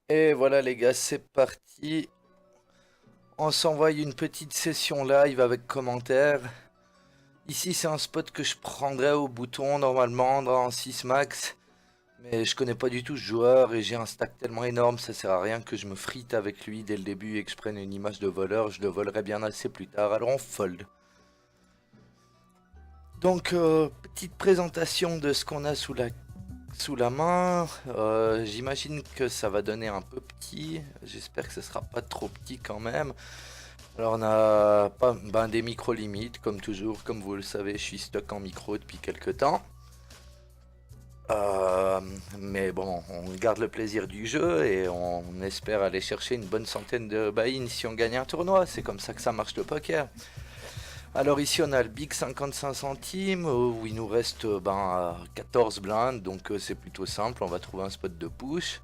Et voilà les gars, c'est parti. On s'envoie une petite session live avec commentaires. Ici c'est un spot que je prendrais au bouton normalement dans 6 max. Mais je connais pas du tout ce joueur et j'ai un stack tellement énorme, ça sert à rien que je me frite avec lui dès le début et que je prenne une image de voleur. Je le volerai bien assez plus tard, alors on fold. Donc petite présentation de ce qu'on a sous la main. J'imagine que ça va donner un peu petit. J'espère que ce sera pas trop petit quand même. Alors on a pas, des micros limites comme toujours, comme vous le savez, je suis stock en micro depuis quelques temps. Euh, mais bon, on garde le plaisir du jeu et on espère aller chercher une bonne centaine de buy-in si on gagne un tournoi. C'est comme ça que ça marche le poker. Alors ici on a le big 55 centimes où il nous reste 14 blindes, donc c'est plutôt simple, on va trouver un spot de push.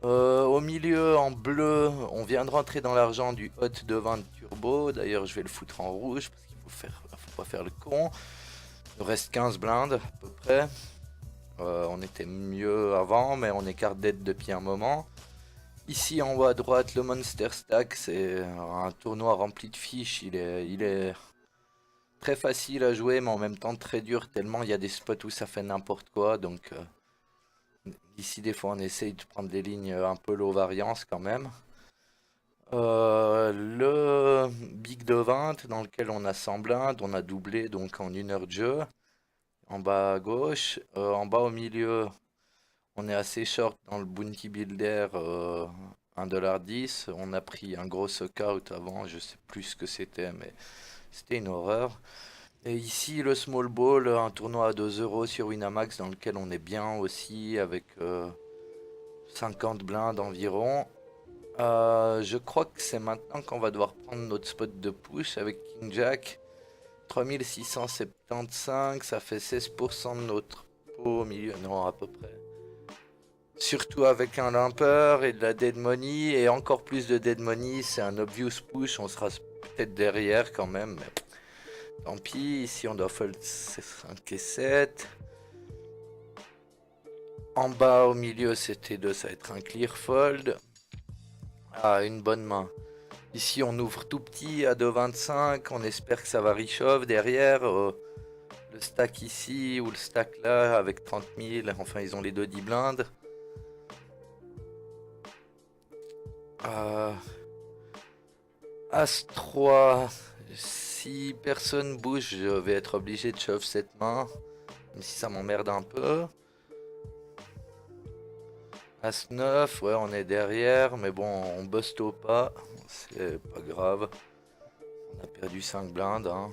Au milieu en bleu, on vient de rentrer dans l'argent du hot de 20 turbo. D'ailleurs, je vais le foutre en rouge parce faut pas faire le con. Il nous reste 15 blindes à peu près. On était mieux avant, mais on écarte dead depuis un moment. Ici en haut à droite, le Monster Stack, c'est un tournoi rempli de fiches. Il est très facile à jouer, mais en même temps très dur, tellement il y a des spots où ça fait n'importe quoi. Donc ici, des fois, on essaye de prendre des lignes un peu low variance quand même. Le Big de 20 dans lequel on a 100 blindes, on a doublé donc en 1 heure de jeu. En bas à gauche, en bas au milieu, on est assez short dans le Bounty Builder 1,10 $. On a pris un gros suck-out avant, je sais plus ce que c'était, mais c'était une horreur. Et ici, le Small Ball, un tournoi à 2 euros sur Winamax dans lequel on est bien aussi avec 50 blindes environ. Je crois que c'est maintenant qu'on va devoir prendre notre spot de push avec King Jack. 3675, ça fait 16% de notre pot au milieu, non à peu près. Surtout avec un limper et de la dead money, et encore plus de dead money, c'est un obvious push, on sera peut-être derrière quand même, mais tant pis, ici on doit fold 5 et 7. En bas au milieu c'était 2, ça va être un clear fold. Ah, une bonne main. Ici, on ouvre tout petit à 2,25. On espère que ça va reshove derrière. Le stack ici ou le stack là avec 30 000. Enfin, ils ont les deux 10 blindes. Euh, As 3. Si personne bouge, je vais être obligé de shove cette main. Même si ça m'emmerde un peu. As 9. Ouais, on est derrière. Mais bon, on bust au pas. C'est pas grave. On a perdu 5 blindes. Hein.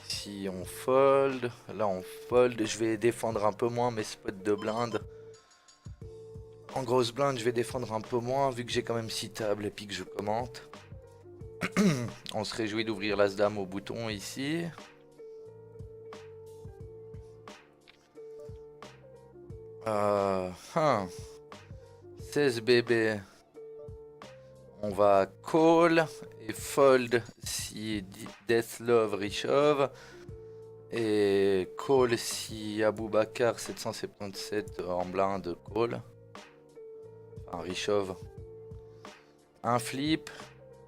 Ici on fold, là on fold, je vais défendre un peu moins mes spots de blinde. En grosse blinde je vais défendre un peu moins vu que j'ai quand même 6 tables et puis que je commente. On se réjouit d'ouvrir l'as-dame au bouton ici. Hein. 16 bébés. On va call et fold si Death Love reshove. Et call si Aboubakar 777 en blinde call. Enfin reshove. Un flip.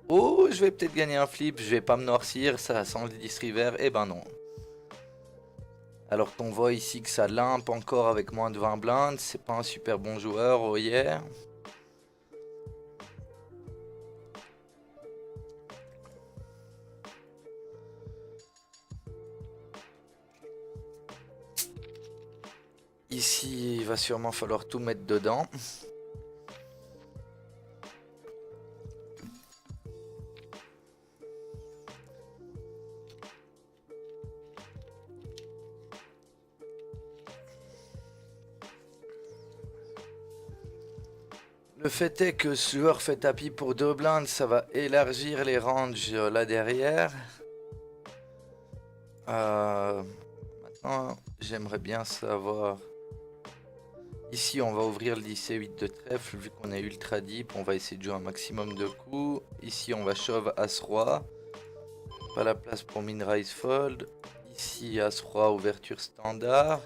Oh, je vais peut-être gagner un flip. Je vais pas me noircir. Ça sent le 10 river. Eh ben non. Alors qu'on voit ici que ça limpe encore avec moins de 20 blindes. C'est pas un super bon joueur. Oh yeah. Ici, il va sûrement falloir tout mettre dedans. Le fait est que ce joueur fait tapis pour 2 blindes, ça va élargir les ranges là derrière. Maintenant, j'aimerais bien savoir. Ici, on va ouvrir le 10 et 8 de trèfle vu qu'on est ultra deep. On va essayer de jouer un maximum de coups. Ici, on va shove As-Roi. Pas la place pour min raise fold. Ici, As-Roi, ouverture standard.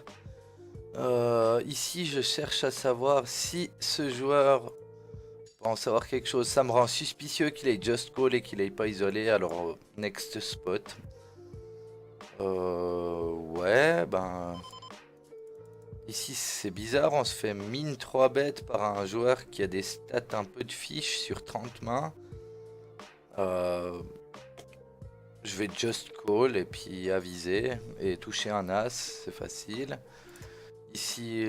Ici, je cherche à savoir si ce joueur peut en savoir quelque chose. Ça me rend suspicieux qu'il ait just call et qu'il ait pas isolé. Alors, next spot. Ouais, ben... Ici, c'est bizarre, on se fait mine 3 bêtes par un joueur qui a des stats un peu de fiche sur 30 mains. Euh, je vais just call et puis aviser et toucher un as, c'est facile. Ici,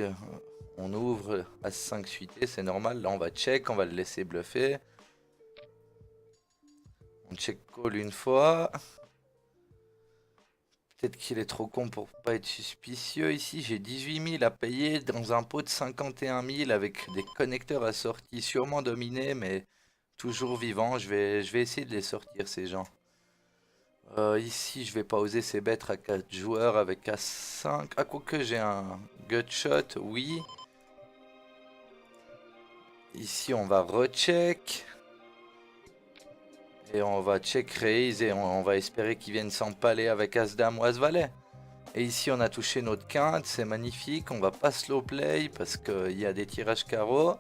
on ouvre as 5 suité, c'est normal. Là, on va check, on va le laisser bluffer. On check call une fois. Peut-être qu'il est trop con pour pas être suspicieux. Ici, j'ai 18 000 à payer dans un pot de 51 000 avec des connecteurs assortis, sûrement dominés, mais toujours vivants. Je vais essayer de les sortir, ces gens. Ici, je vais pas oser ces bêtes à 4 joueurs avec A5. Ah, quoique j'ai un gutshot, oui. Ici, on va recheck. Et on va check raise et on va espérer qu'ils viennent s'empaler avec As-Dame ou As-Valet. Et ici, on a touché notre quinte, c'est magnifique. On va pas slow play parce qu'il y a des tirages carreaux.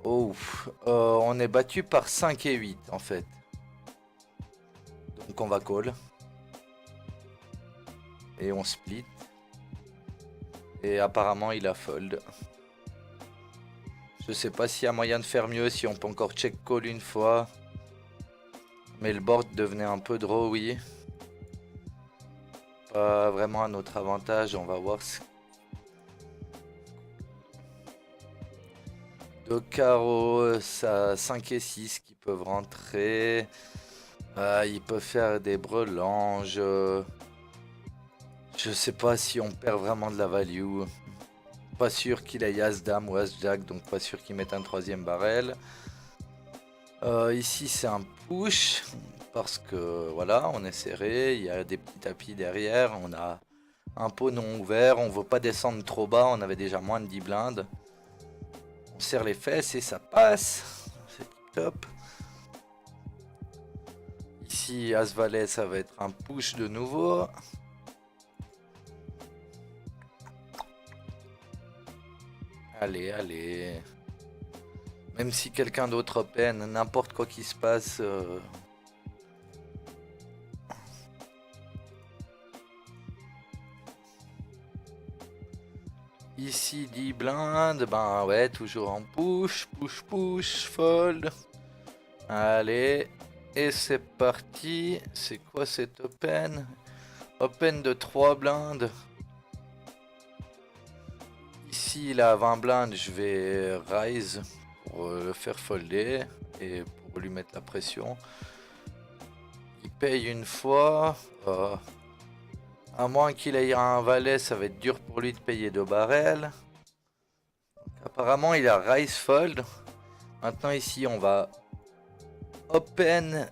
Oh, on est battu par 5 et 8 en fait. Donc on va call. Et on split. Et apparemment il a fold. Je sais pas s'il y a moyen de faire mieux, si on peut encore check call une fois. Mais le board devenait un peu drawy. Pas vraiment à notre avantage, on va voir. Deux carreaux, ça 5 et 6 qui peuvent rentrer. Il peut faire des brelanges. Je sais pas si on perd vraiment de la value. Pas sûr qu'il ait As-Dame ou As-Jack, donc pas sûr qu'il mette un troisième barrel. Ici c'est un push, parce que voilà, on est serré, il y a des petits tapis derrière, on a un pot non ouvert, on veut pas descendre trop bas, on avait déjà moins de 10 blindes. On serre les fesses et ça passe, c'est top. Ici As-Valet, ça va être un push de nouveau. Allez, allez. Même si quelqu'un d'autre open, n'importe quoi qui se passe. Ici 10 blindes, ben ouais, toujours en push, push, push, fold. Allez, et c'est parti. C'est quoi cet open? Open de 3 blindes. Ici il a 20 blindes, je vais raise pour le faire folder et pour lui mettre la pression. Il paye une fois. À moins qu'il ait un valet, ça va être dur pour lui de payer 2 barrels. Apparemment il a raise fold. Maintenant ici on va open.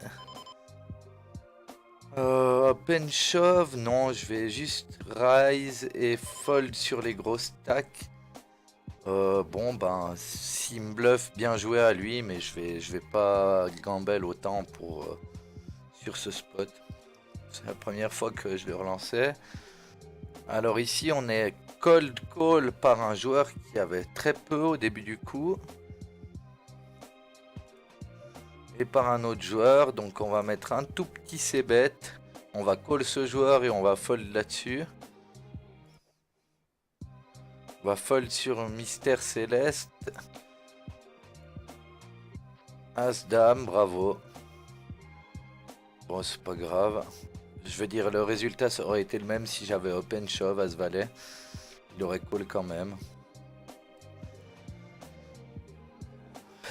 Open shove, non, je vais juste rise et fold sur les gros stacks. Bon ben, s'il me bluffe, bien joué à lui, mais je vais pas gamble autant pour sur ce spot. C'est la première fois que je le relançais. Alors ici on est cold call par un joueur qui avait très peu au début du coup. Et par un autre joueur, donc on va mettre un tout petit c-bet. On va call ce joueur et on va fold là-dessus. On va fold sur un mystère céleste. As-Dame, bravo. Bon, c'est pas grave. Je veux dire, le résultat ça aurait été le même si j'avais open shove As-Valet. Il aurait call quand même.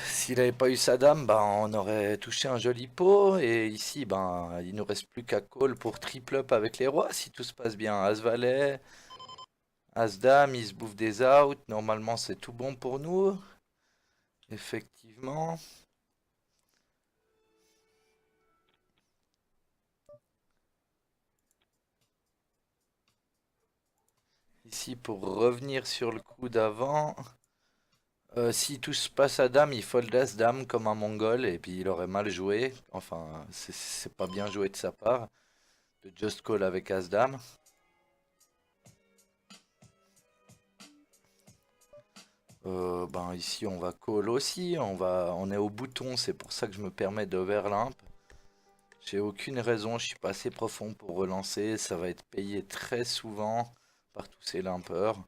S'il n'avait pas eu sa dame, ben, on aurait touché un joli pot. Et ici, ben, il nous reste plus qu'à call pour triple up avec les rois si tout se passe bien. As-Valet, As-Dame, il se bouffe des outs. Normalement, c'est tout bon pour nous. Effectivement. Ici, pour revenir sur le coup d'avant. Si tout se passe à dame, il fold As-Dame comme un mongol. Et puis il aurait mal joué. Enfin, c'est pas bien joué de sa part. De just call avec As-Dame. Ben ici on va call aussi, on est au bouton, c'est pour ça que je me permets d'overlimp. J'ai aucune raison, je suis pas assez profond pour relancer, ça va être payé très souvent par tous ces limpeurs.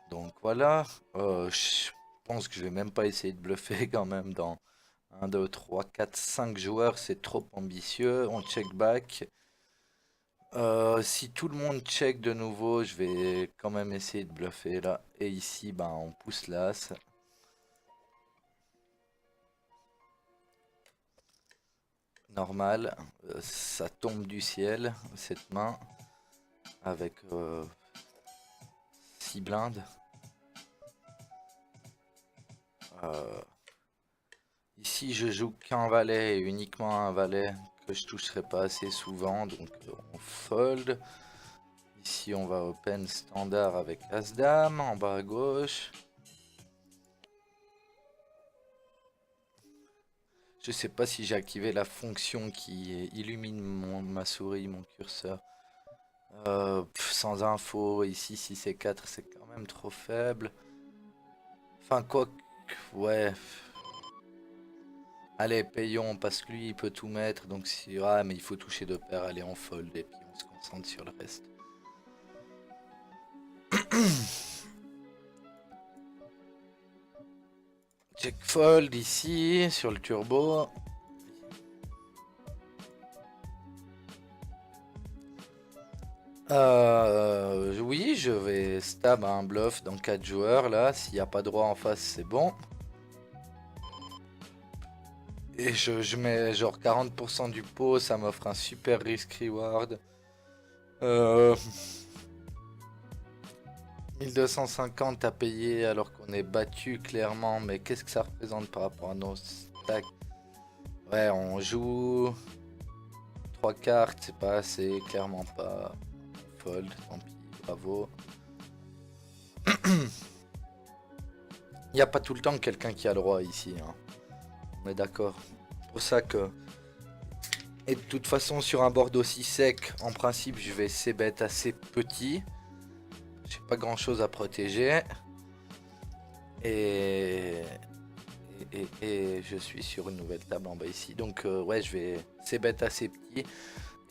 Donc voilà, je pense que je vais même pas essayer de bluffer quand même dans 1, 2, 3, 4, 5 joueurs, c'est trop ambitieux. On check back. Si tout le monde check de nouveau, je vais quand même essayer de bluffer là. Et ici, ben, on pousse l'as. Normal, ça tombe du ciel, cette main, avec 6 blindes. Euh, Ici, je joue qu'un valet et uniquement un valet que je toucherai pas assez souvent, donc on fold. Ici, on va open standard avec As-Dame en bas à gauche. Je sais pas si j'ai activé la fonction qui illumine ma souris, mon curseur. Sans info, ici si c'est 4 c'est quand même trop faible. Enfin quoi que, ouais. Allez, payons parce que lui il peut tout mettre. Donc si. Ah mais il faut toucher de pair, allez on fold et puis on se concentre sur le reste. Check fold ici sur le turbo. Oui, je vais stab un bluff dans 4 joueurs là. S'il n'y a pas de roi en face, c'est bon. Et je mets genre 40% du pot, ça m'offre un super risk reward. 1250 à payer alors qu'on est battu clairement, mais qu'est-ce que ça représente par rapport à nos stacks? Ouais, on joue 3 cartes, c'est pas assez, clairement pas. Fold, tant pis, bravo. Il n'y a pas tout le temps quelqu'un qui a le roi ici, hein. On est d'accord. C'est pour ça que... Et de toute façon, sur un board aussi sec, en principe, je vais c-bet assez petit. J'ai pas grand chose à protéger. Et... Et je suis sur une nouvelle table en bas ici. Donc ouais, je vais c-bet assez petit.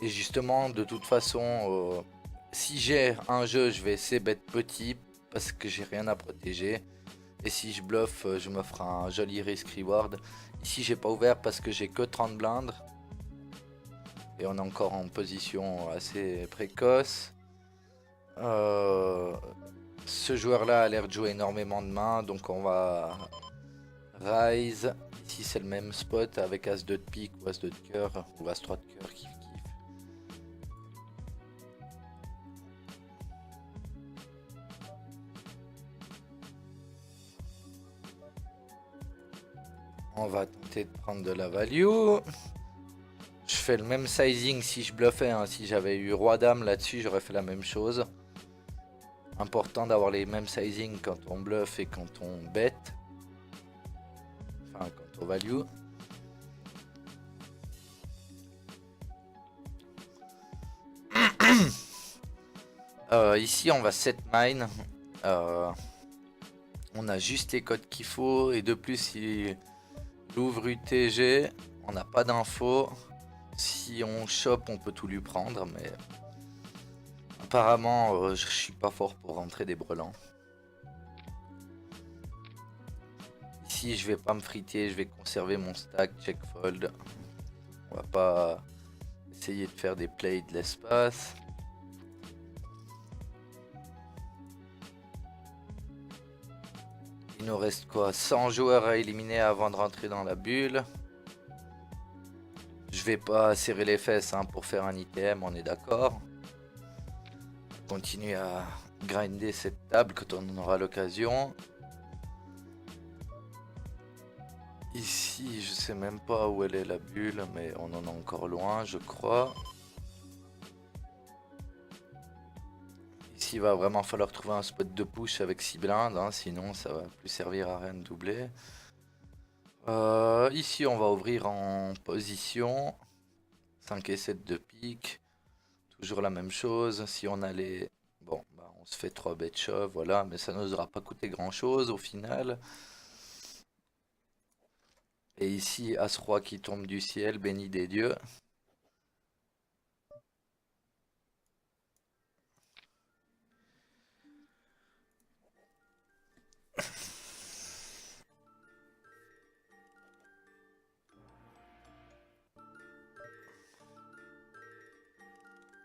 Et justement, de toute façon, si j'ai un jeu, je vais c-bet petit parce que j'ai rien à protéger. Et si je bluffe, je m'offre un joli risk reward. Ici, j'ai pas ouvert parce que j'ai que 30 blindes. Et on est encore en position assez précoce. Ce joueur-là a l'air de jouer énormément de mains, donc on va Rise. Ici c'est le même spot avec As-2 de pique ou As-2 de cœur ou As-3 de cœur, kiff kiff. On va tenter de prendre de la value. Je fais le même sizing si je bluffais, hein. Si j'avais eu Roi-Dame là-dessus, j'aurais fait la même chose. Important d'avoir les mêmes sizing quand on bluffe et quand on bet. Enfin, quand on value. Ici, on va set mine. On a juste les codes qu'il faut. Et de plus, il ouvre UTG. On n'a pas d'infos. Si on chope, on peut tout lui prendre. Mais apparemment, je suis pas fort pour rentrer des brelans. Ici, je vais pas me friter. Je vais conserver mon stack. Check fold. On va pas essayer de faire des plays de l'espace. Il nous reste quoi? 100 joueurs à éliminer avant de rentrer dans la bulle. Je vais pas serrer les fesses hein, pour faire un ITM, on est d'accord. Continue à grinder cette table quand on en aura l'occasion. Ici, je sais même pas où elle est la bulle, mais on en est encore loin, je crois. Ici, il va vraiment falloir trouver un spot de push avec 6 blindes, hein, sinon ça va plus servir à rien de doubler. Ici, on va ouvrir en position. 5 et 7 de pique. Toujours la même chose. Si on a les... Bon, bah, on se fait 3 bêtes shove, voilà, mais ça nous aura pas coûté grand chose au final. Et ici, As-Roi qui tombe du ciel, béni des dieux.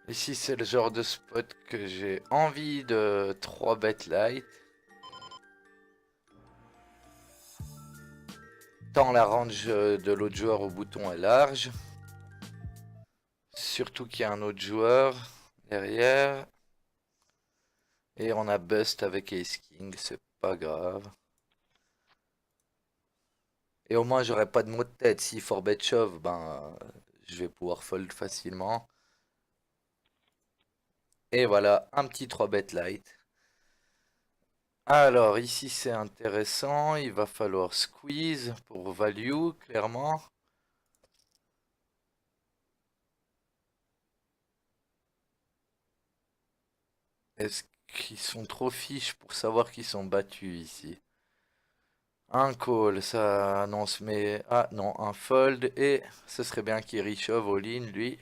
Ici, c'est le genre de spot que j'ai envie de 3 bêtes light. Tant la range de l'autre joueur au bouton est large. Surtout qu'il y a un autre joueur derrière. Et on a bust avec Ace King, c'est pas grave. Et au moins j'aurai pas de mot de tête. Si 4 bet shove, ben je vais pouvoir fold facilement. Et voilà, un petit 3 bet light. Alors ici c'est intéressant, il va falloir squeeze pour value, clairement. Est-ce qu'ils sont trop fiches pour savoir qu'ils sont battus ici? Un call, ça annonce mais... Ah non, un fold et ce serait bien qu'il reshove all-in lui.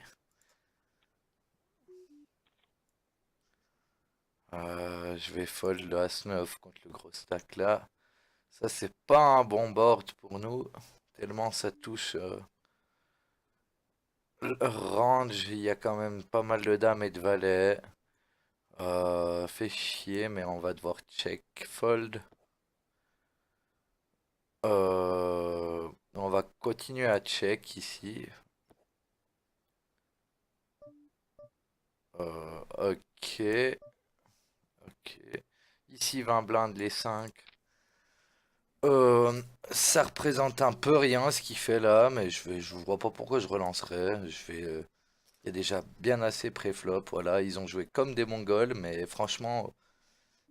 Je vais fold le As-9 contre le gros stack là. Ça c'est pas un bon board pour nous. Tellement ça touche le range, il y a quand même pas mal de dames et de valets. Fait chier mais on va devoir check fold. On va continuer à check ici. Ok. Ok. Ici 20 blindes les 5. Ça représente un peu rien ce qu'il fait là, mais je vois pas pourquoi je relancerai. Il y a déjà bien assez pré-flop, voilà, ils ont joué comme des Mongols, mais franchement,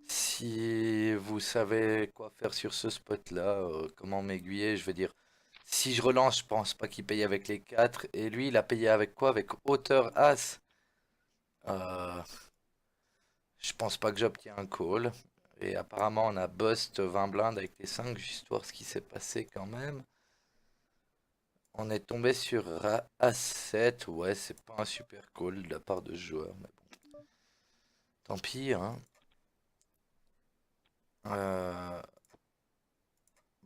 si vous savez quoi faire sur ce spot-là, comment m'aiguiller, je veux dire, si je relance, je pense pas qu'il paye avec les 4, et lui, il a payé avec quoi? Avec hauteur As. Euh, je pense pas que j'obtiens un call. Et apparemment, on a bust 20 blindes avec les 5, juste voir ce qui s'est passé quand même. On est tombé sur As7, ouais, c'est pas un super call de la part de ce joueur, mais bon, tant pis, hein. Euh,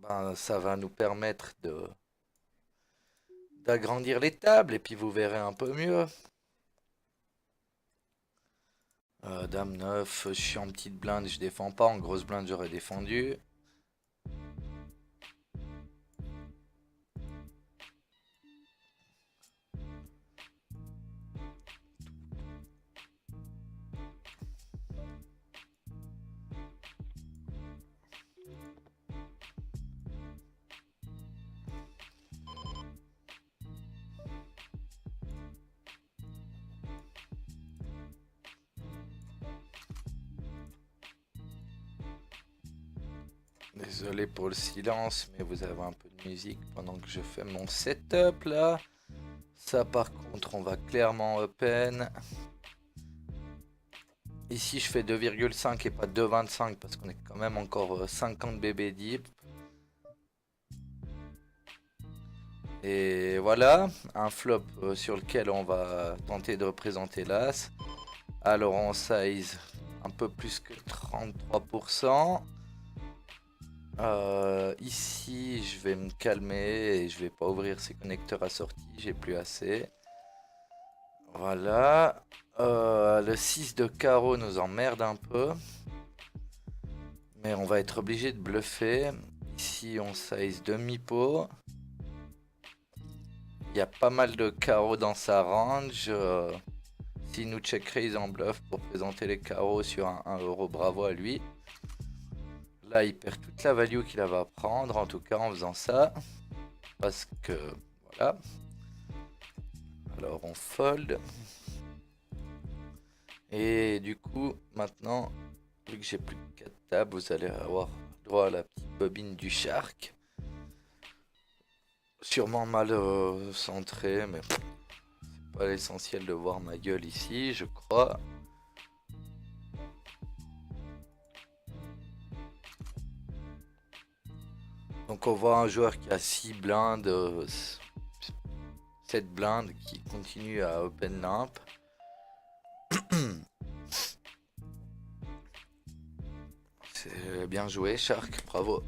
Ben, ça va nous permettre de d'agrandir les tables et puis vous verrez un peu mieux. Dame 9, je suis en petite blinde, je défends pas. En grosse blinde, j'aurais défendu. Désolé pour le silence, mais vous avez un peu de musique pendant que je fais mon setup là. Ça par contre, on va clairement open. Ici, je fais 2,5 et pas 2,25 parce qu'on est quand même encore 50 bébés deep. Et voilà, un flop sur lequel on va tenter de représenter l'As. Alors on size un peu plus que 33%. Ici, je vais me calmer et je vais pas ouvrir ces connecteurs assortis, j'ai plus assez. Voilà. Le 6 de carreau nous emmerde un peu. Mais on va être obligé de bluffer. Ici, on size demi-pot. Il y a pas mal de carreaux dans sa range. S'il nous check raise en bluff pour présenter les carreaux sur un 1 euro, bravo à lui. Là, il perd toute la value qu'il va prendre, en tout cas en faisant ça. Parce que, voilà. Alors, on fold. Et du coup, maintenant, vu que j'ai plus que 4 tables, vous allez avoir droit à la petite bobine du shark. Sûrement mal centré, mais c'est pas l'essentiel de voir ma gueule ici, je crois. Donc on voit un joueur qui a 6 blindes, 7 blindes, qui continue à open limp. C'est bien joué, Shark, bravo.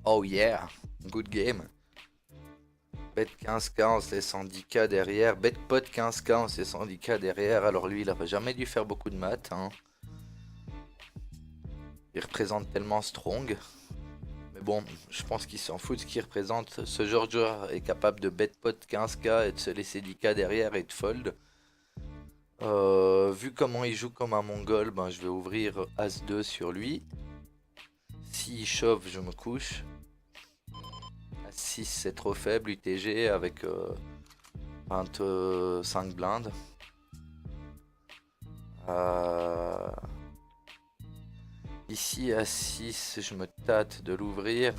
Oh yeah, good game. Bet 15k, on se laisse 110k derrière. Bet pot 15k, on se laisse 110k derrière. Alors lui, il a jamais dû faire beaucoup de maths, hein. Il représente tellement strong. Mais bon, je pense qu'il s'en fout de ce qu'il représente. Ce genre de joueur est capable de bet pot 15k et de se laisser 10k derrière et de fold. Vu comment il joue comme un mongol, ben, je vais ouvrir As-2 sur lui. S'il chauffe, je me couche. As-6, c'est trop faible, UTG avec 25 blindes. Ici, As-6, je me tâte de l'ouvrir.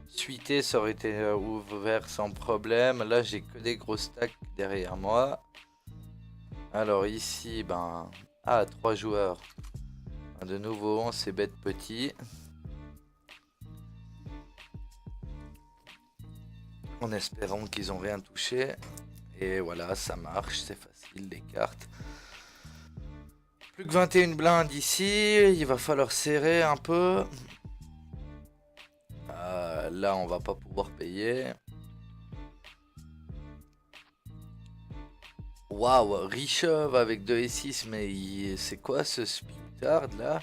Suité, ça aurait été ouvert sans problème. Là, j'ai que des gros stacks derrière moi. Alors ici, ben... Ah, 3 joueurs. De nouveau, on s'est bête petit. En espérant qu'ils ont rien touché. Et voilà, ça marche, c'est facile, les cartes. Plus que 21 blindes ici, il va falloir serrer un peu. Là, on va pas pouvoir payer. Waouh, Richov avec 2 et 6, mais c'est quoi ce spitard là?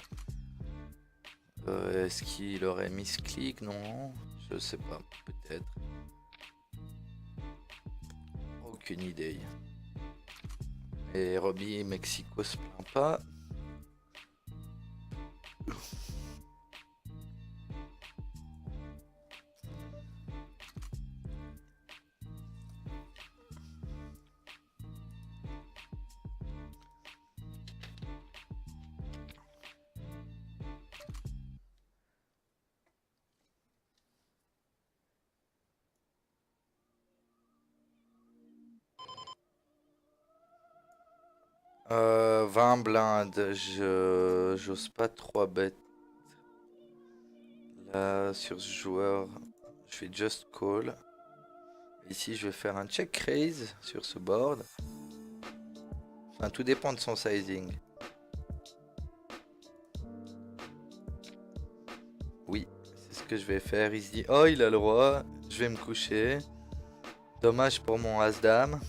Est-ce qu'il aurait mis ce clic? Non, je sais pas, peut-être. Aucune idée. Et Robbie Mexico se plaint pas. Euh, 20 blindes, j'ose pas 3 bêtes. Là, sur ce joueur, je fais just call. Ici, je vais faire un check raise sur ce board. Enfin, tout dépend de son sizing. Oui, c'est ce que je vais faire. Il se dit, oh, il a le roi, je vais me coucher. Dommage pour mon as-dame.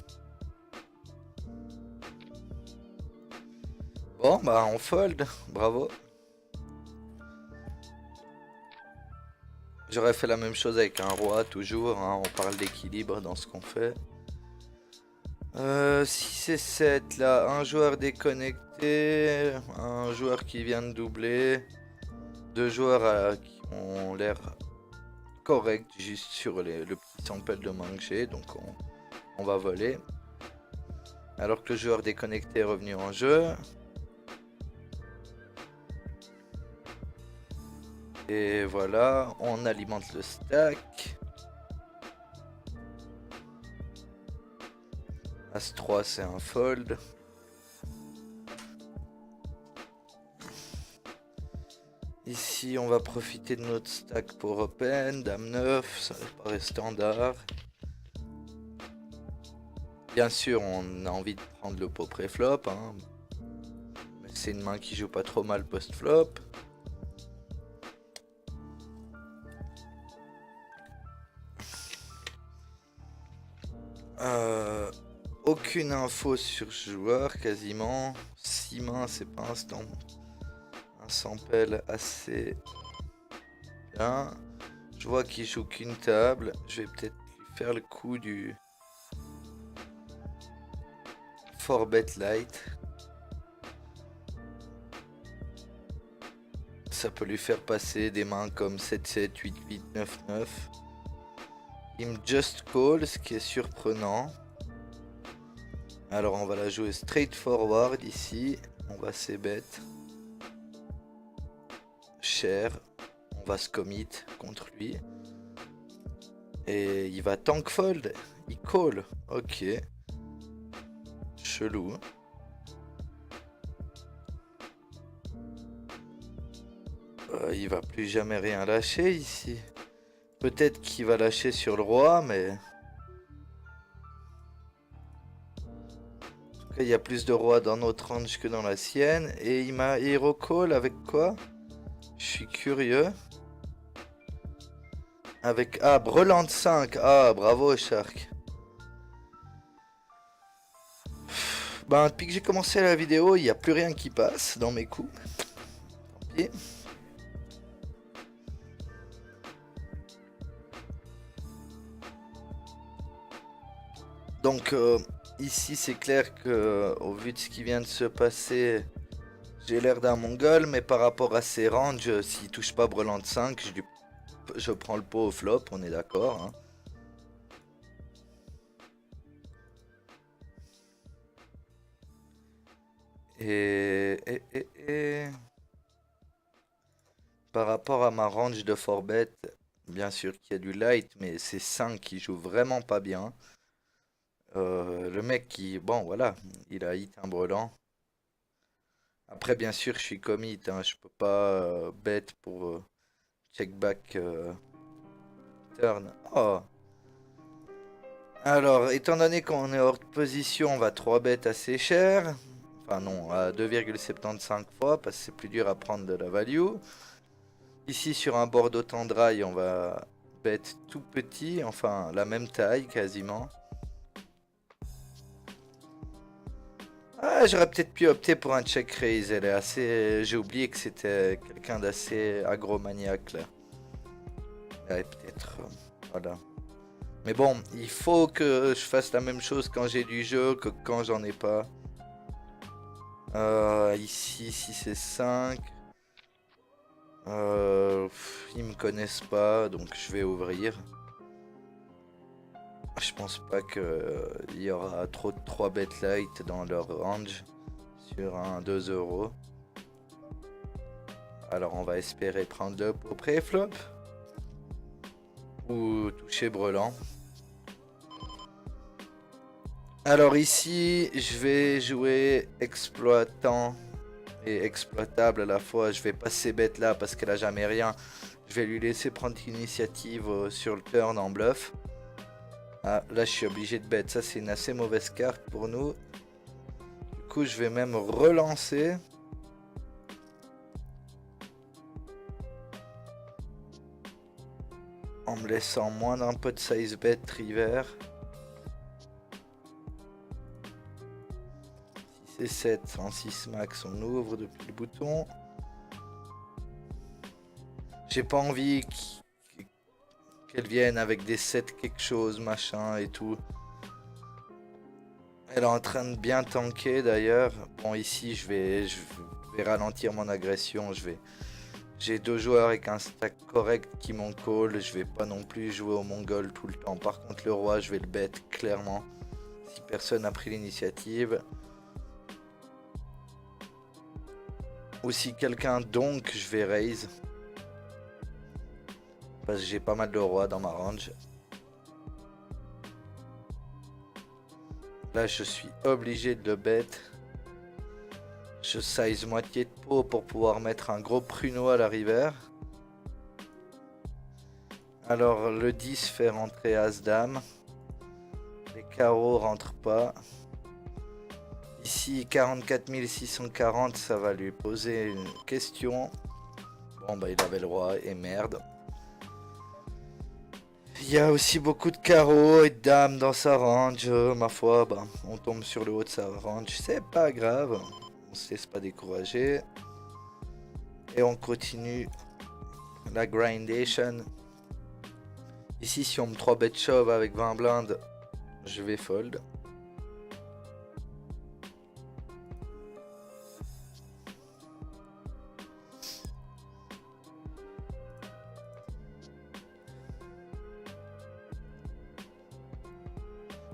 Bon, bah, on fold, bravo. J'aurais fait la même chose avec un roi, toujours, hein. On parle d'équilibre dans ce qu'on fait. 6 et 7, là, un joueur déconnecté, un joueur qui vient de doubler, 2 joueurs qui ont l'air corrects juste sur le petit sample de manger, donc on va voler. Alors que le joueur déconnecté est revenu en jeu. Et voilà, on alimente le stack. As-3, c'est un fold. Ici, on va profiter de notre stack pour open. Dame 9, ça paraît standard. Bien sûr, on a envie de prendre le pot pré-flop, hein. Mais c'est une main qui joue pas trop mal post-flop. Aucune info sur ce joueur, quasiment. 6 mains, c'est pas un sample assez bien. Je vois qu'il joue qu'une table. Je vais peut-être lui faire le coup du 4-bet light. Ça peut lui faire passer des mains comme 7-7, 8-8, 9-9. Il me just call, ce qui est surprenant. Alors on va la jouer straightforward ici. On va c-bet. Cher. On va se commit contre lui. Et il va tank fold. Il call. Ok. Chelou. Il va plus jamais rien lâcher ici. Peut-être qu'il va lâcher sur le roi, mais... En tout cas, il y a plus de rois dans notre range que dans la sienne. Et il m'a hero call avec quoi? Je suis curieux. Avec... Ah, Breland 5. Ah, bravo, Shark. Ben, depuis que j'ai commencé la vidéo, il n'y a plus rien qui passe dans mes coups. Tant pis. Donc, ici, c'est clair que, au vu de ce qui vient de se passer, j'ai l'air d'un mongol, mais par rapport à ses ranges, s'il touche pas Breland 5, je prends le pot au flop, on est d'accord, hein. Et par rapport à ma range de forbet, bien sûr qu'il y a du light, mais c'est 5 qui joue vraiment pas bien. Le mec qui, bon voilà, il a hit un brelan. Après, bien sûr, je suis commit, hein, je peux pas bet pour check back turn. Oh! Alors, étant donné qu'on est hors de position, on va 3 bet assez cher. Enfin non, à 2,75 fois, parce que c'est plus dur à prendre de la value. Ici, sur un board autant dry, on va bet tout petit, enfin la même taille quasiment. Ah, j'aurais peut-être pu opter pour un check raise. Elle est assez. J'ai oublié que c'était quelqu'un d'assez agromaniaque là. Ouais, peut-être. Voilà. Mais bon, il faut que je fasse la même chose quand j'ai du jeu que quand j'en ai pas. Ici, si c'est 5. Ils me connaissent pas, donc je vais ouvrir. Je pense pas qu'il y aura trop de 3 bet light dans leur range sur un 2 euros. Alors on va espérer prendre le au pré-flop ou toucher brelan. Alors ici, je vais jouer exploitant et exploitable à la fois. Je vais passer bête là parce qu'elle a jamais rien. Je vais lui laisser prendre l'initiative sur le turn en bluff. Ah, là je suis obligé de bet. Ça c'est une assez mauvaise carte pour nous. Du coup je vais même relancer. En me laissant moins d'un peu de size bet river. C'est 7 en 6 max, on ouvre depuis le bouton. J'ai pas envie qu'elle vienne avec des 7 quelque chose, machin et tout. Elle est en train de bien tanker d'ailleurs. Bon ici je vais ralentir mon agression. J'ai deux joueurs avec un stack correct qui m'ont call. Je vais pas non plus jouer au mongol tout le temps. Par contre le roi je vais le bet clairement. Si personne n'a pris l'initiative. Ou si quelqu'un donc je vais raise. Parce que j'ai pas mal de rois dans ma range. Là je suis obligé de le bet. Je size moitié de pot pour pouvoir mettre un gros pruneau à la river. Alors le 10 fait rentrer As-Dame. Les carreaux rentrent pas. Ici 44 640, ça va lui poser une question. Bon bah il avait le roi et merde. Il y a aussi beaucoup de carreaux et de dames dans sa range. Ma foi, bah, on tombe sur le haut de sa range. C'est pas grave. On se laisse pas décourager. Et on continue la grindation. Ici, si on me 3 bet shove avec 20 blindes, je vais fold.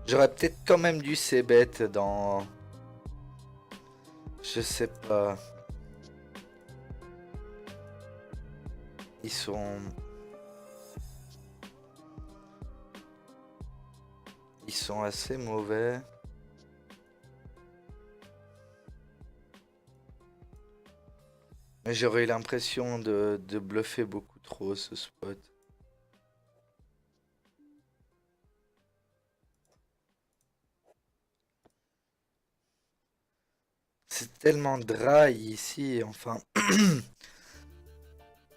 J'aurais peut-être quand même dû c-bet dans... Je sais pas. Ils sont... Ils sont assez mauvais. Mais j'aurais eu l'impression de bluffer beaucoup trop ce spot. c'est tellement dry ici, enfin.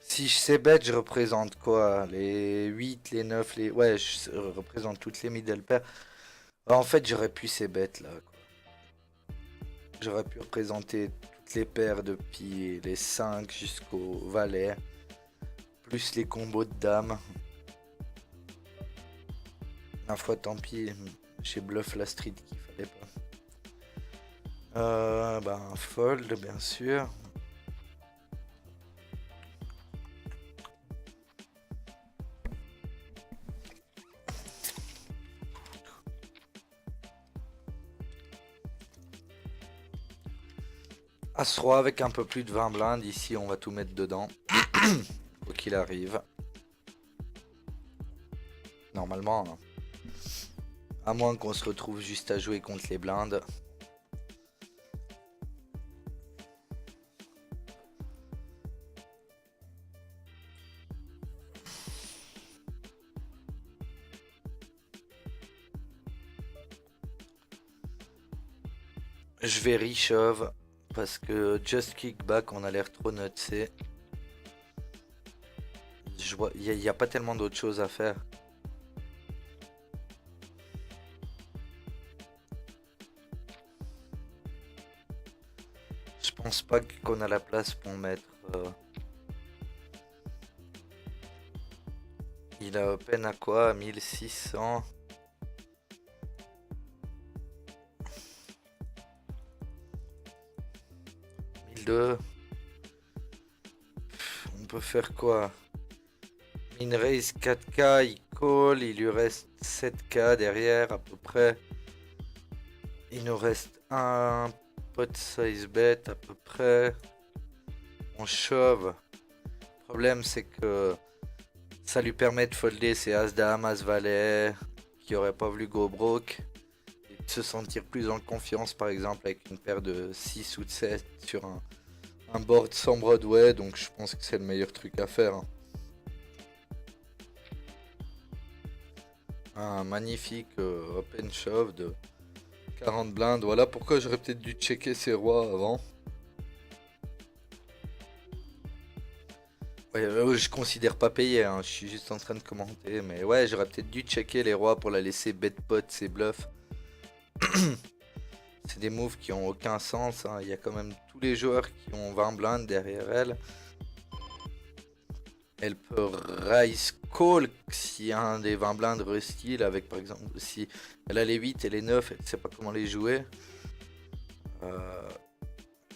Si je sais bet, je représente quoi? Les 8, les 9, les... Ouais, représente toutes les middle pairs. En fait, j'aurais pu ces bêtes là, quoi. J'aurais pu représenter toutes les paires depuis les 5 jusqu'au valet, plus les combos de dames. Ma foi, tant pis, j'ai bluff la street qu'il fallait pas. Bah, un fold, bien sûr. As-roi avec un peu plus de 20 blindes. Ici, on va tout mettre dedans. Quoi qu'il arrive. Normalement. Hein. À moins qu'on se retrouve juste à jouer contre les blindes. Je vais re-shove. Parce que just kickback, on a l'air trop nutsé. Il n'y a pas tellement d'autres choses à faire. Je pense pas qu'on a la place pour mettre... Il a open à quoi? 1600. On peut faire quoi? Min raise 4K, il call, il lui reste 7K derrière à peu près. Il nous reste un pot size bet à peu près. On shove. Le problème c'est que ça lui permet de folder ses as dame, as valet, qui aurait pas voulu go broke. Et de se sentir plus en confiance par exemple avec une paire de 6 ou de 7 sur un board sans Broadway, donc je pense que c'est le meilleur truc à faire. Un magnifique open shove de 40 blindes. Voilà pourquoi j'aurais peut-être dû checker ses rois avant. Ouais, je considère pas payer, hein, je suis juste en train de commenter. Mais ouais, j'aurais peut-être dû checker les rois pour la laisser bet pot, ses bluffs. C'est des moves qui ont aucun sens. Hein. Il y a quand même tous les joueurs qui ont 20 blindes derrière elle. Elle peut raise call si un des 20 blindes restyle avec par exemple si elle a les 8 et les 9, elle ne sait pas comment les jouer.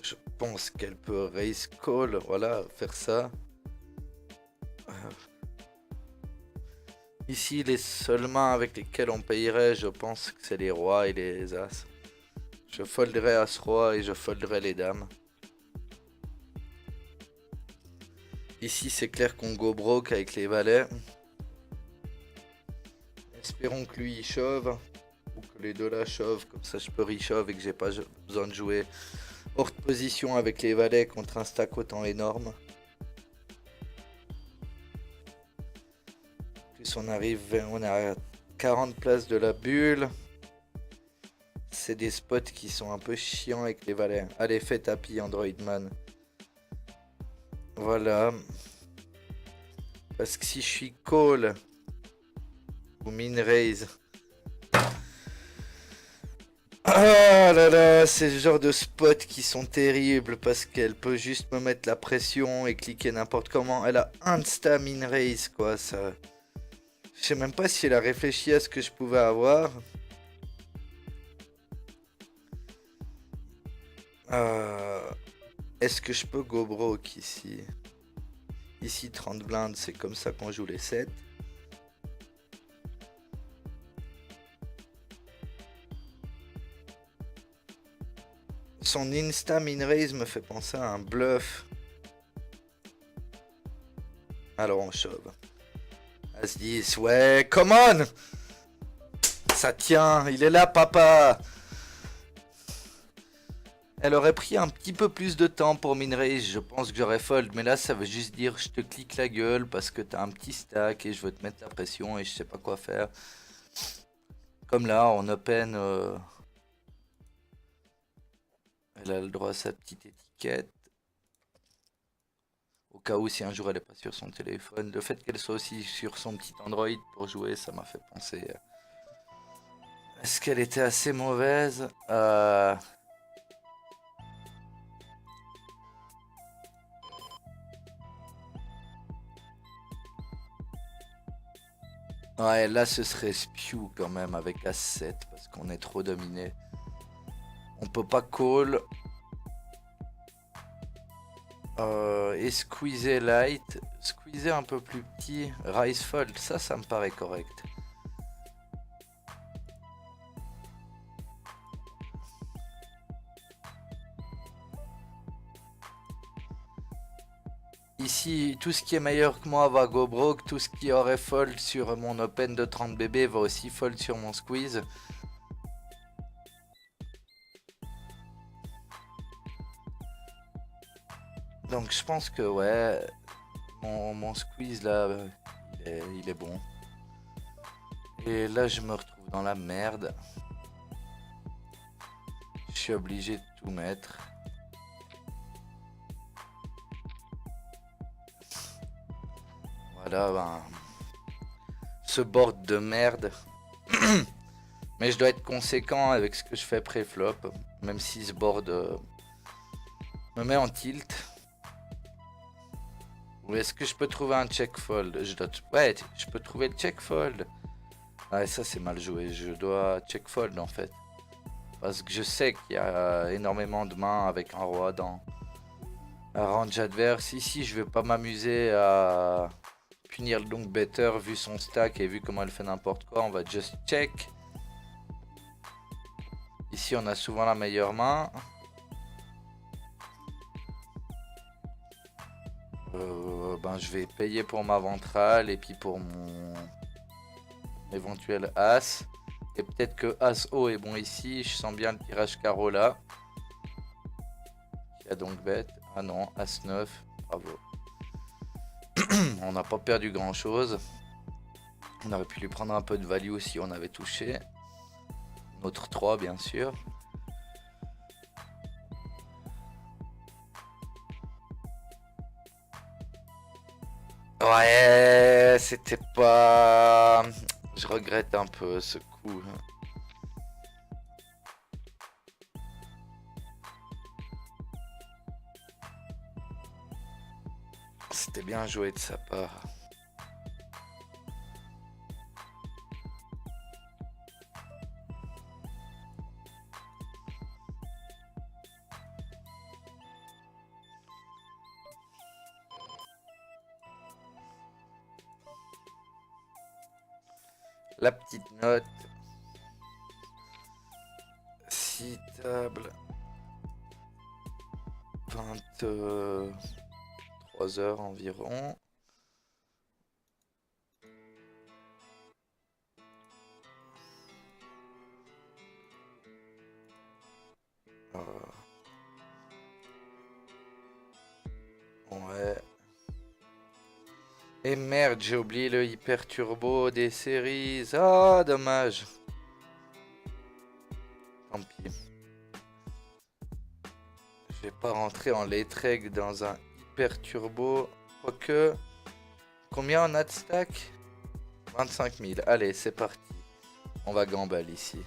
Je pense qu'elle peut raise call, voilà, faire ça. Ici, les seules mains avec lesquelles on payerait, je pense que c'est les rois et les as. Je folderai as-roi et je folderai les dames. Ici, c'est clair qu'on go broke avec les valets. Espérons que lui il shove. Ou que les deux là shove. Comme ça, je peux re-shove et que j'ai pas besoin de jouer hors de position avec les valets contre un stack autant énorme. Plus on arrive, on est à 40 places de la bulle. C'est des spots qui sont un peu chiants avec les valets. Allez, fais tapis Android Man. Voilà. Parce que si je suis call ou min raise. Ah là là, c'est le genre de spots qui sont terribles parce qu'elle peut juste me mettre la pression et cliquer n'importe comment. Elle a insta min raise quoi, ça. Je sais même pas si elle a réfléchi à ce que je pouvais avoir. Est-ce que je peux go broke ici? Ici 30 blindes, c'est comme ça qu'on joue les 7. Son insta min raise me fait penser à un bluff. Alors on shove. As 10, ouais, come on! Ça tient, il est là papa! Elle aurait pris un petit peu plus de temps pour min raise, je pense que j'aurais fold, mais là ça veut juste dire je te clique la gueule parce que t'as un petit stack et je veux te mettre la pression et je sais pas quoi faire. Comme là, on open... Elle a le droit à sa petite étiquette. Au cas où si un jour elle est pas sur son téléphone. Le fait qu'elle soit aussi sur son petit Android pour jouer, ça m'a fait penser. Est-ce qu'elle était assez mauvaise? Ouais, là ce serait Spew quand même avec As7 parce qu'on est trop dominé. On peut pas call. Et squeezer light. Squeezer un peu plus petit. Rise fold, ça me paraît correct. Ici, tout ce qui est meilleur que moi va go broke. Tout ce qui aurait fold sur mon open de 30 bb va aussi fold sur mon squeeze. Donc je pense que ouais, mon squeeze là, il est bon. Et là je me retrouve dans la merde. Je suis obligé de tout mettre. Voilà, ben, ce board de merde. Mais je dois être conséquent avec ce que je fais pré-flop. Même si ce board me met en tilt. Ou est-ce que je peux trouver un check fold? Ouais, je peux trouver le check fold. Ouais, ça c'est mal joué. Je dois check fold en fait. Parce que je sais qu'il y a énormément de mains avec un roi dans un range adverse. Ici, je vais pas m'amuser à punir le long better vu son stack et vu comment elle fait n'importe quoi. On va just check. Ici, on a souvent la meilleure main. Ben, je vais payer pour ma ventrale et puis pour mon éventuel as. Et peut-être que as haut est bon ici. Je sens bien le tirage carreau là. Qui a donc bête. Ah non, as 9. Bravo. On n'a pas perdu grand chose. On aurait pu lui prendre un peu de value si on avait touché. Notre 3 bien sûr. Ouais, c'était pas... Je regrette un peu ce coup. C'était bien joué de sa part. La petite note. 6 tables. 23 heures environ. Ouais. Et merde, j'ai oublié le hyper turbo des séries. Ah, dommage. Tant pis. Je vais pas rentrer en late reg dans un hyper turbo. Quoique. Combien on a de stack? 25 000. Allez, c'est parti. On va gamble ici.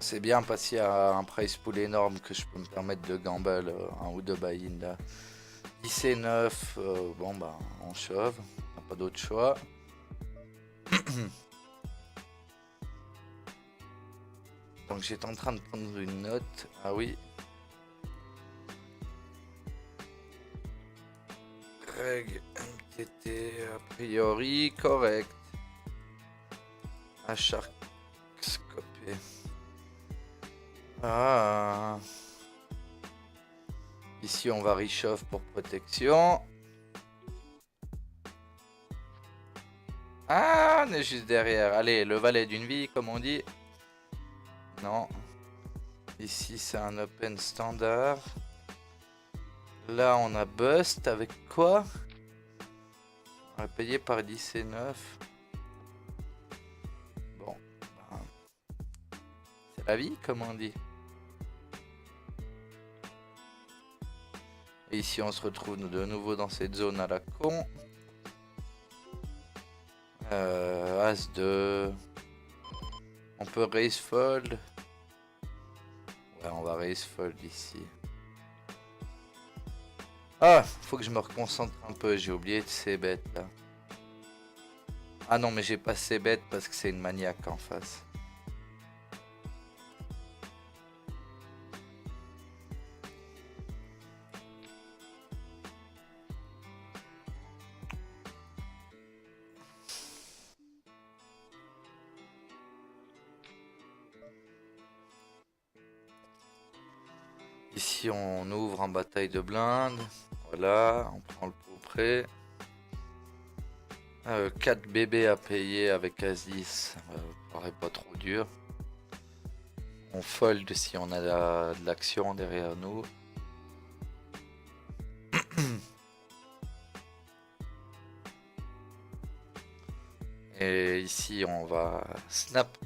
C'est bien parce qu'il y a un price pool énorme que je peux me permettre de gamble un ou deux buy-in là. 10 et 9, bon bah on shove, on n'a pas d'autre choix. Donc j'étais en train de prendre une note, ah oui. Reg MTT a priori correct. Achark scopé. Ah. Ici on va reshuffle pour protection. Ah, on est juste derrière. Allez, le valet d'une vie comme on dit. Non. Ici c'est un open standard. Là, on a Bust avec quoi? On va payer par 10 et 9. Bon. Ben, c'est la vie, comme on dit. Et ici, on se retrouve de nouveau dans cette zone à la con. As de... On peut raise fold. Ouais, on va raise fold ici. Ah, faut que je me reconcentre un peu, j'ai oublié de ces bêtes là. Ah non, mais j'ai pas ces bêtes parce que c'est une maniaque en face. Ici, on ouvre en bataille de blindes. Voilà, on prend le pot prêt. 4 bébés à payer avec As-10, paraît pas trop dur. On fold si on a de l'action derrière nous. Et ici on va snap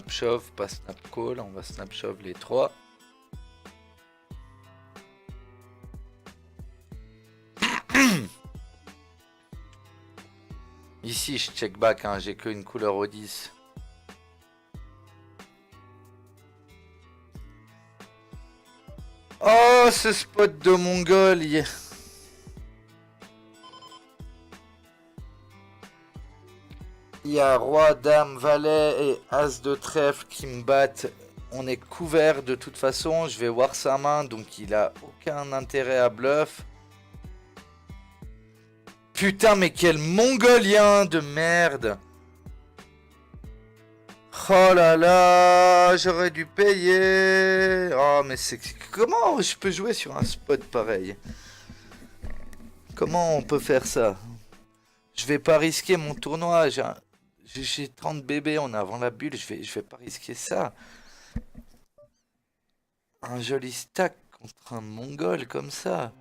shove, pas snap call, on va snap shove les 3. Ici je check back, hein, j'ai qu'une couleur au 10. Oh, ce spot de Mongol. Il y a roi, dame, valet et as de trèfle qui me battent. On est couvert de toute façon. Je vais voir sa main, donc il a aucun intérêt à bluff. Putain, mais quel mongolien de merde. Oh là là, j'aurais dû payer. Oh, mais c'est... Comment je peux jouer sur un spot pareil? Comment on peut faire ça? Je vais pas risquer mon tournoi. J'ai 30 bébés, on est avant la bulle. Je vais pas risquer ça. Un joli stack contre un mongol comme ça.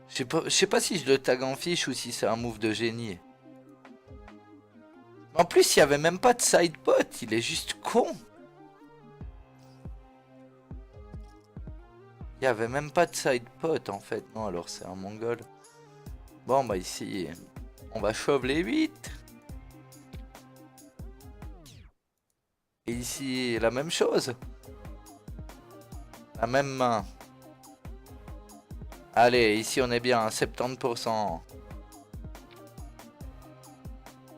Je sais pas si je le tag en fiche ou si c'est un move de génie. En plus, il n'y avait même pas de side pot, il est juste con. Il n'y avait même pas de side pot en fait. Non, alors c'est un mongol. Bon, bah ici, on va shove les 8. Et ici, la même chose. La même main. Allez, ici on est bien à 70%.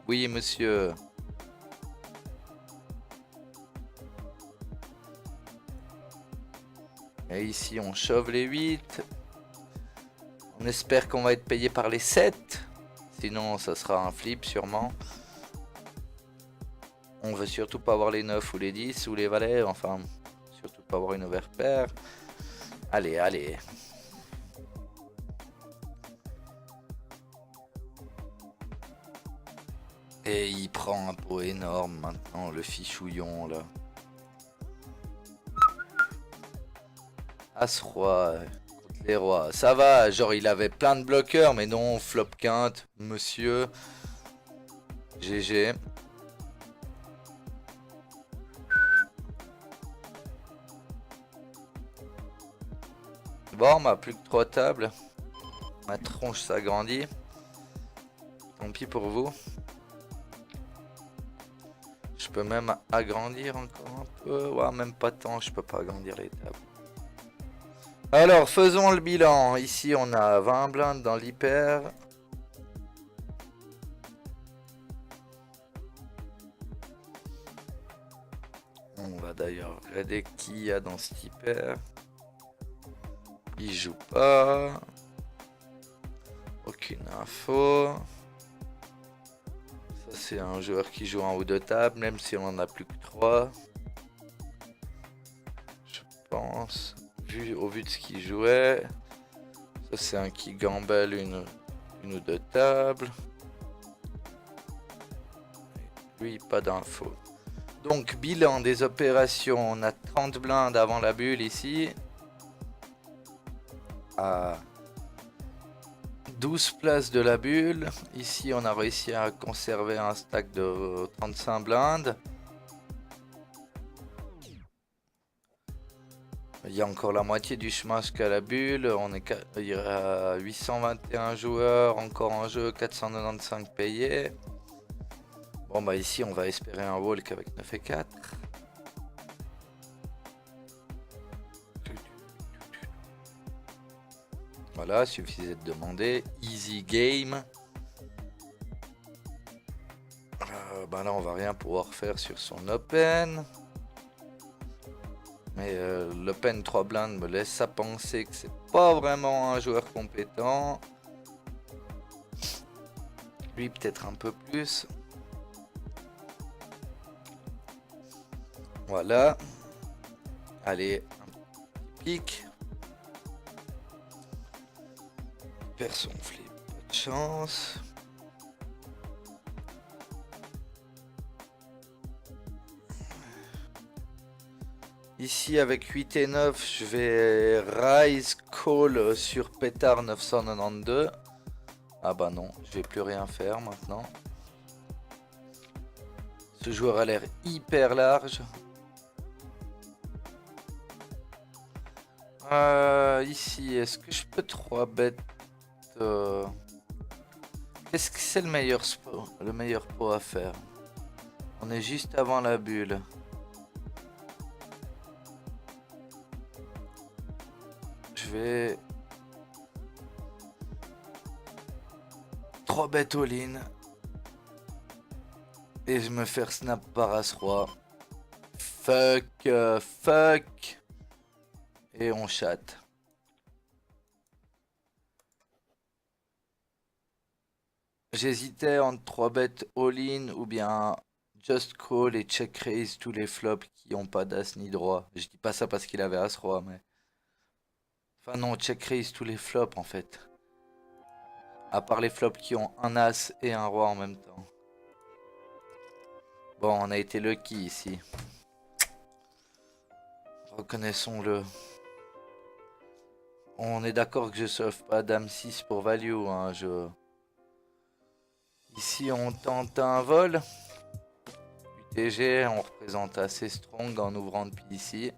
Oui, monsieur. Et ici, on shove les 8. On espère qu'on va être payé par les 7. Sinon, ça sera un flip sûrement. On veut surtout pas avoir les 9 ou les 10 ou les valets. Enfin, surtout pas avoir une overpair. Allez, allez. Et il prend un pot énorme maintenant, le fichouillon là. As-roi contre les rois. Ça va, genre il avait plein de bloqueurs, mais non, flop quinte, monsieur. GG. Bon, on a plus que 3 tables. Ma tronche s'agrandit. Tant pis pour vous. Je peux même agrandir encore un peu. Ouais, même pas tant, je peux pas agrandir les tables. Alors, faisons le bilan. Ici, on a 20 blindes dans l'hyper. On va d'ailleurs regarder qui y a dans cet hyper. Il joue pas. Aucune info. Ça, c'est un joueur qui joue en haut de table, même si on en a plus que 3. Je pense. Au vu de ce qu'il jouait. Ça, c'est un qui gamble une ou deux tables. Lui, pas d'infos. Donc bilan des opérations, on a 30 blindes avant la bulle ici. À 12 places de la bulle. Ici on a réussi à conserver un stack de 35 blindes. Il y a encore la moitié du chemin jusqu'à la bulle. Il y a 821 joueurs encore en jeu, 495 payés. Bon bah ici on va espérer un walk avec 9 et 4. Voilà, suffisait de demander. Easy game. Bah là on va rien pouvoir faire sur son open. Mais l'open 3 blindes me laisse à penser que c'est pas vraiment un joueur compétent. Lui peut-être un peu plus. Voilà. Allez, un petit pic. Perd son flip, pas de chance. Ici avec 8 et 9, je vais Rise Call sur Pétard 992. Ah bah non, je vais plus rien faire maintenant. Ce joueur a l'air hyper large. Ici, est-ce que je peux 3 bêtes Qu'est-ce que c'est le meilleur pot à faire? On est juste avant la bulle. Je vais 3 bêtes all-in. Et je me faire snap par As-Roi. Fuck. Et on chatte. J'hésitais entre 3 bêtes all-in ou bien just call et check raise tous les flops qui ont pas d'as ni droit. Je dis pas ça parce qu'il avait As-Roi, mais... Enfin non, check raise tous les flops en fait. À part les flops qui ont un As et un Roi en même temps. Bon, on a été lucky ici. Reconnaissons-le. On est d'accord que je sauve pas Dame 6 pour value, hein, Ici on tente un vol. UTG, on représente assez strong en ouvrant depuis ici.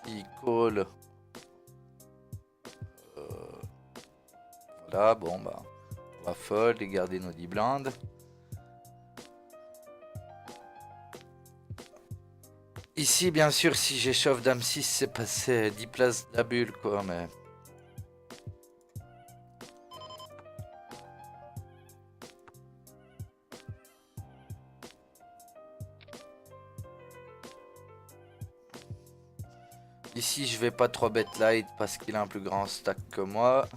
Il call. Voilà, bon bah. On va fold et garder nos 10 blindes. Ici, bien sûr, si j'échauffe Dame 6, c'est passé 10 places de la bulle, quoi, mais... Ici, je vais pas 3 bet light parce qu'il a un plus grand stack que moi.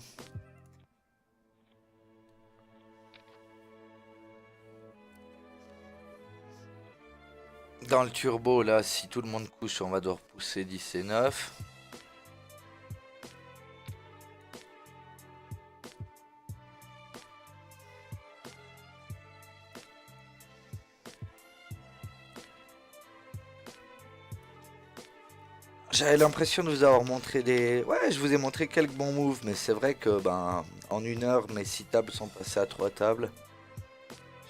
Dans le turbo, là, si tout le monde couche, on va devoir pousser 10 et 9. J'avais l'impression de vous avoir montré des... Ouais, je vous ai montré quelques bons moves, mais c'est vrai que, ben, en 1 heure, mes 6 tables sont passées à 3 tables.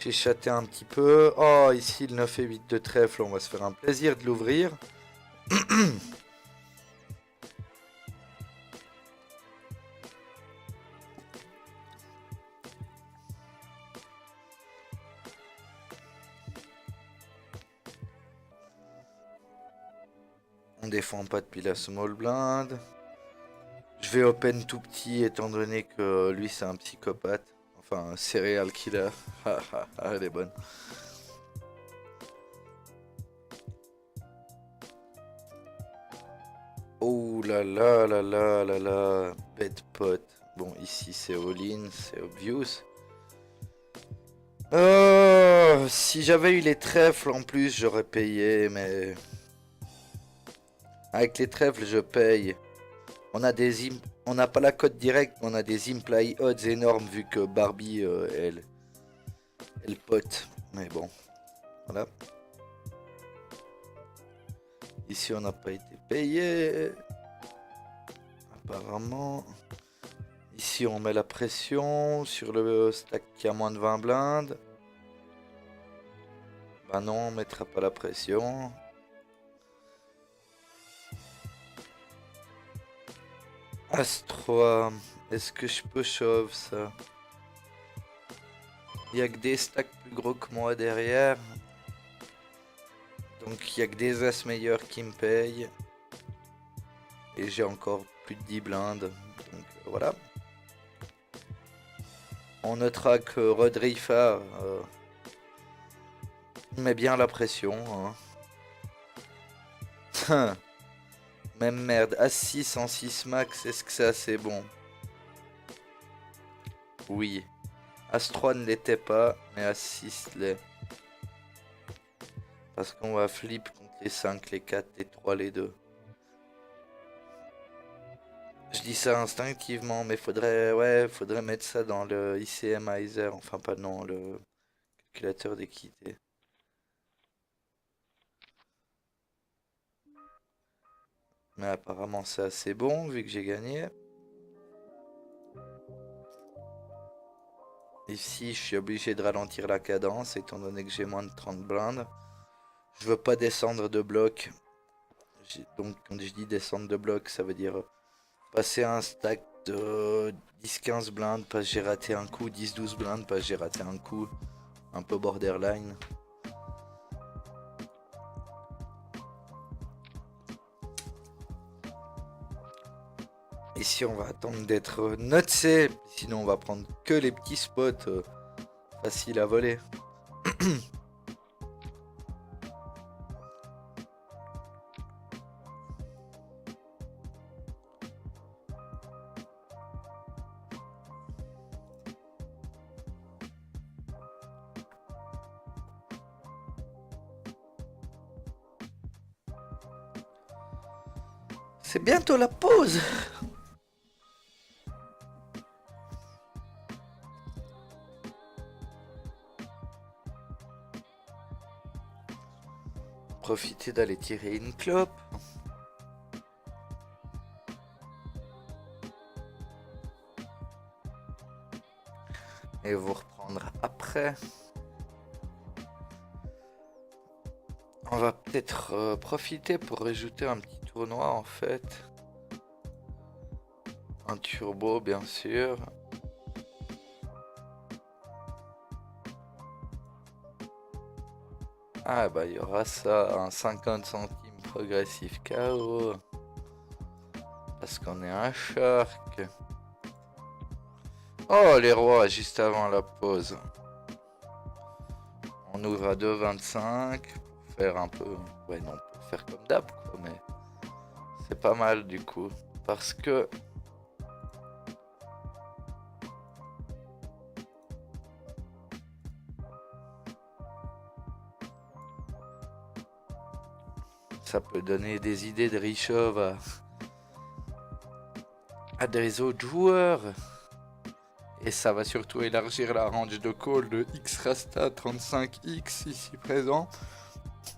J'ai chaté un petit peu. Oh, ici, le 9 et 8 de trèfle, on va se faire un plaisir de l'ouvrir. On défend pas depuis la small blind. Je vais open tout petit étant donné que lui c'est un psychopathe. Enfin un serial killer. Elle est bonne. Oh là là là là là là. Bad pot. Bon ici c'est all-in, c'est obvious. Si j'avais eu les trèfles en plus j'aurais payé mais... Avec les trèfles je paye. On n'a pas la cote directe, mais on a des imply odds énormes vu que Barbie elle pote. Mais bon, voilà. Ici, on n'a pas été payé. Apparemment. Ici, on met la pression sur le stack qui a moins de 20 blindes. Bah non, on mettra pas la pression. As-3. Est-ce que je peux shove ça? Il y a que des stacks plus gros que moi derrière. Donc il y a que des as meilleurs qui me payent. Et j'ai encore plus de 10 blindes. Donc voilà. On notera que Rodrifa met bien la pression. Hein. Même merde. As-6 en 6 max, est-ce que c'est assez bon? Oui. As-3 ne l'était pas, mais As-6 l'est. Parce qu'on va flip contre les 5, les 4, les 3, les 2. Je dis ça instinctivement, mais faudrait mettre ça dans le ICMizer, enfin pas non, le calculateur d'équité. Mais apparemment c'est assez bon vu que j'ai gagné. Ici je suis obligé de ralentir la cadence étant donné que j'ai moins de 30 blindes. Je veux pas descendre de bloc. Donc quand je dis descendre de bloc, ça veut dire passer un stack de 10-15 blindes parce que j'ai raté un coup, 10-12 blindes parce que j'ai raté un coup, un peu borderline. Ici on va attendre d'être nutsé, sinon on va prendre que les petits spots faciles à voler. C'est bientôt la pause. Profitez d'aller tirer une clope. Et vous reprendre après. On va peut-être profiter pour rajouter un petit tournoi en fait. Un turbo bien sûr. Ah bah il y aura ça, un 50 centimes progressif KO. Parce qu'on est un shark. Oh les rois juste avant la pause. On ouvre à 2,25 pour faire un peu... Ouais non, pour faire comme d'hab quoi, mais... C'est pas mal du coup. Parce que... Ça peut donner des idées de Richov à des autres joueurs. Et ça va surtout élargir la range de call de X-Rasta 35X ici présent. Ce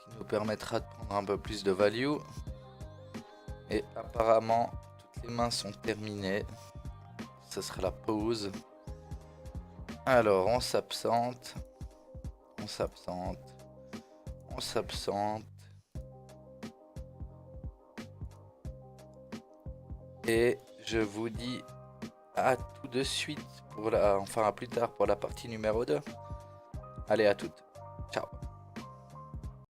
qui nous permettra de prendre un peu plus de value. Et apparemment, toutes les mains sont terminées. Ce sera la pause. Alors, on s'absente. On s'absente. On s'absente. Et je vous dis à tout de suite pour la... Enfin à plus tard pour la partie numéro 2. Allez à toutes. Ciao.